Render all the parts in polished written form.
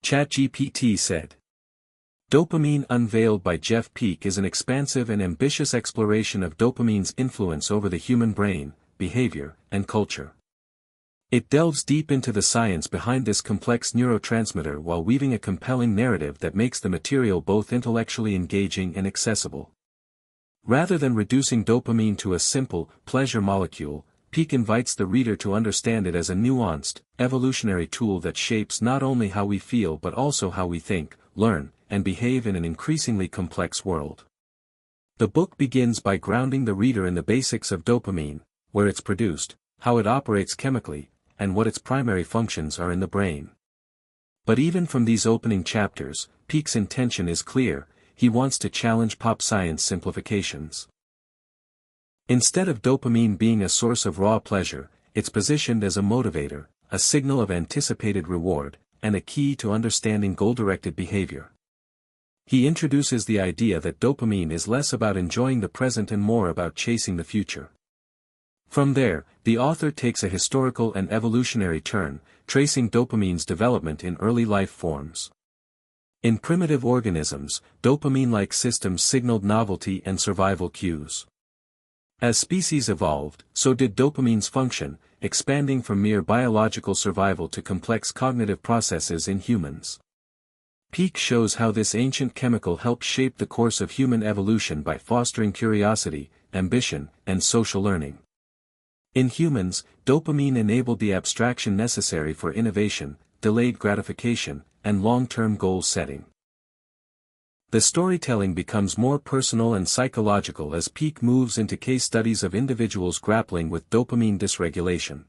ChatGPT said. Dopamine Unveiled by Jeff Peake is an expansive and ambitious exploration of dopamine's influence over the human brain, behavior, and culture. It delves deep into the science behind this complex neurotransmitter while weaving a compelling narrative that makes the material both intellectually engaging and accessible. Rather than reducing dopamine to a simple, pleasure molecule, Peake invites the reader to understand it as a nuanced, evolutionary tool that shapes not only how we feel but also how we think, learn, and behave in an increasingly complex world. The book begins by grounding the reader in the basics of dopamine, where it's produced, how it operates chemically, and what its primary functions are in the brain. But even from these opening chapters, Peake's intention is clear: he wants to challenge pop science simplifications. Instead of dopamine being a source of raw pleasure, it's positioned as a motivator, a signal of anticipated reward, and a key to understanding goal-directed behavior. He introduces the idea that dopamine is less about enjoying the present and more about chasing the future. From there, the author takes a historical and evolutionary turn, tracing dopamine's development in early life forms. In primitive organisms, dopamine-like systems signaled novelty and survival cues. As species evolved, so did dopamine's function, expanding from mere biological survival to complex cognitive processes in humans. Peake shows how this ancient chemical helped shape the course of human evolution by fostering curiosity, ambition, and social learning. In humans, dopamine enabled the abstraction necessary for innovation, delayed gratification, and long-term goal setting. The storytelling becomes more personal and psychological as Peake moves into case studies of individuals grappling with dopamine dysregulation.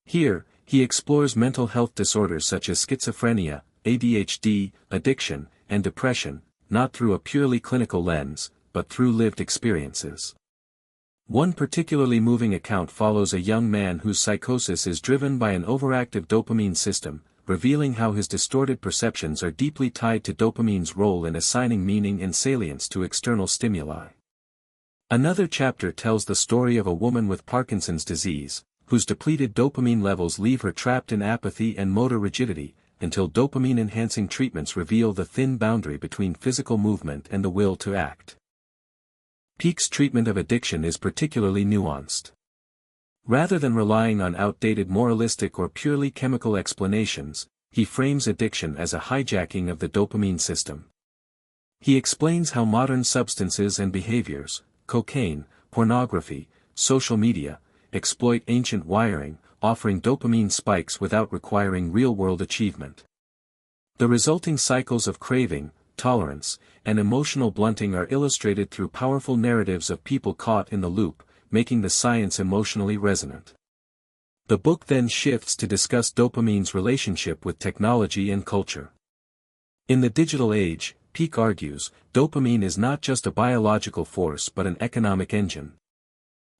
Here, he explores mental health disorders such as schizophrenia, ADHD, addiction, and depression, not through a purely clinical lens, but through lived experiences. One particularly moving account follows a young man whose psychosis is driven by an overactive dopamine system, revealing how his distorted perceptions are deeply tied to dopamine's role in assigning meaning and salience to external stimuli. Another chapter tells the story of a woman with Parkinson's disease, whose depleted dopamine levels leave her trapped in apathy and motor rigidity, until dopamine-enhancing treatments reveal the thin boundary between physical movement and the will to act. Peake's treatment of addiction is particularly nuanced. Rather than relying on outdated moralistic or purely chemical explanations, he frames addiction as a hijacking of the dopamine system. He explains how modern substances and behaviors, cocaine, pornography, social media, exploit ancient wiring, offering dopamine spikes without requiring real-world achievement. The resulting cycles of craving, tolerance, and emotional blunting are illustrated through powerful narratives of people caught in the loop, making the science emotionally resonant. The book then shifts to discuss dopamine's relationship with technology and culture. In the digital age, Peake argues, dopamine is not just a biological force but an economic engine.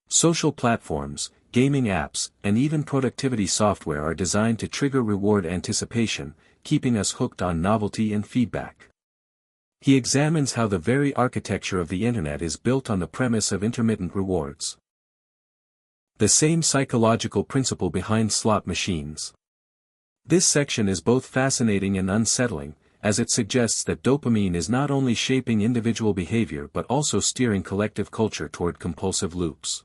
Social platforms, gaming apps, and even productivity software are designed to trigger reward anticipation, keeping us hooked on novelty and feedback. He examines how the very architecture of the internet is built on the premise of intermittent rewards. The same psychological principle behind slot machines. This section is both fascinating and unsettling, as it suggests that dopamine is not only shaping individual behavior but also steering collective culture toward compulsive loops.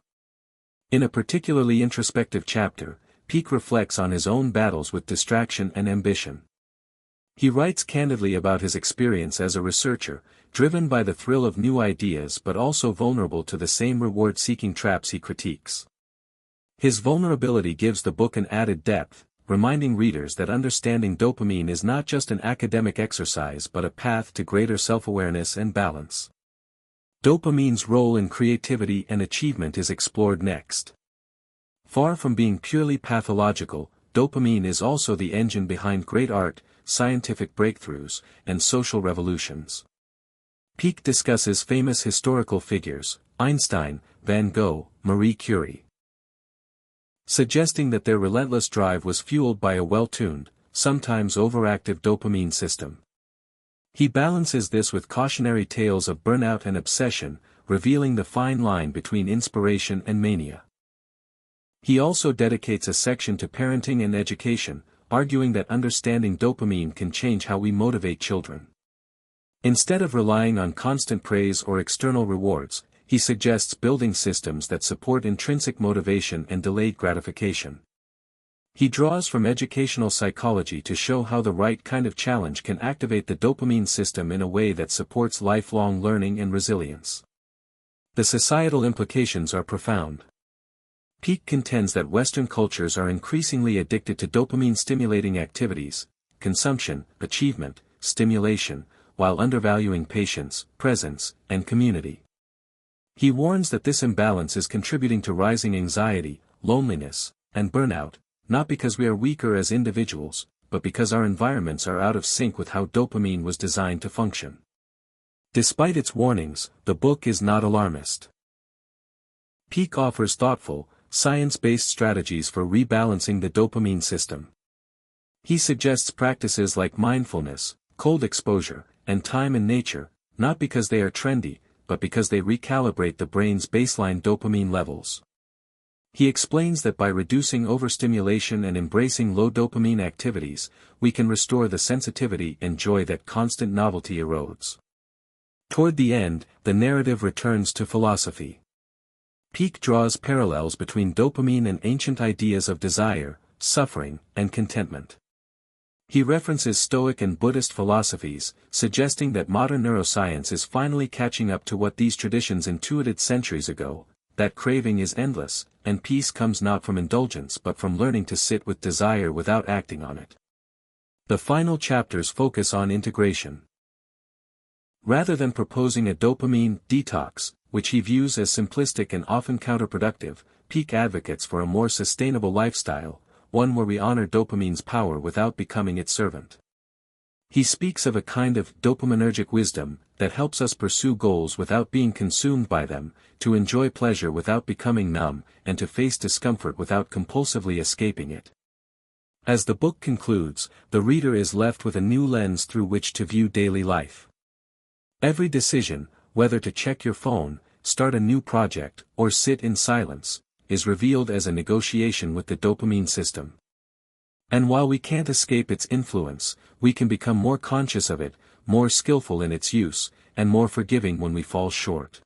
In a particularly introspective chapter, Peake reflects on his own battles with distraction and ambition. He writes candidly about his experience as a researcher, driven by the thrill of new ideas but also vulnerable to the same reward-seeking traps he critiques. His vulnerability gives the book an added depth, reminding readers that understanding dopamine is not just an academic exercise but a path to greater self-awareness and balance. Dopamine's role in creativity and achievement is explored next. Far from being purely pathological, dopamine is also the engine behind great art, scientific breakthroughs, and social revolutions. Peake discusses famous historical figures, Einstein, Van Gogh, Marie Curie, suggesting that their relentless drive was fueled by a well-tuned, sometimes overactive dopamine system. He balances this with cautionary tales of burnout and obsession, revealing the fine line between inspiration and mania. He also dedicates a section to parenting and education, arguing that understanding dopamine can change how we motivate children. Instead of relying on constant praise or external rewards, he suggests building systems that support intrinsic motivation and delayed gratification. He draws from educational psychology to show how the right kind of challenge can activate the dopamine system in a way that supports lifelong learning and resilience. The societal implications are profound. Peake contends that Western cultures are increasingly addicted to dopamine-stimulating activities, consumption, achievement, stimulation, while undervaluing patience, presence, and community. He warns that this imbalance is contributing to rising anxiety, loneliness, and burnout, not because we are weaker as individuals, but because our environments are out of sync with how dopamine was designed to function. Despite its warnings, the book is not alarmist. Peake offers thoughtful, science-based strategies for rebalancing the dopamine system. He suggests practices like mindfulness, cold exposure, and time in nature, not because they are trendy, but because they recalibrate the brain's baseline dopamine levels. He explains that by reducing overstimulation and embracing low dopamine activities, we can restore the sensitivity and joy that constant novelty erodes. Toward the end, the narrative returns to philosophy. Peake draws parallels between dopamine and ancient ideas of desire, suffering, and contentment. He references Stoic and Buddhist philosophies, suggesting that modern neuroscience is finally catching up to what these traditions intuited centuries ago, that craving is endless, and peace comes not from indulgence but from learning to sit with desire without acting on it. The final chapters focus on integration. Rather than proposing a dopamine detox, which he views as simplistic and often counterproductive, Peake advocates for a more sustainable lifestyle, one where we honor dopamine's power without becoming its servant. He speaks of a kind of dopaminergic wisdom that helps us pursue goals without being consumed by them, to enjoy pleasure without becoming numb, and to face discomfort without compulsively escaping it. As the book concludes, the reader is left with a new lens through which to view daily life. Every decision, whether to check your phone, start a new project, or sit in silence, is revealed as a negotiation with the dopamine system. And while we can't escape its influence, we can become more conscious of it, more skillful in its use, and more forgiving when we fall short.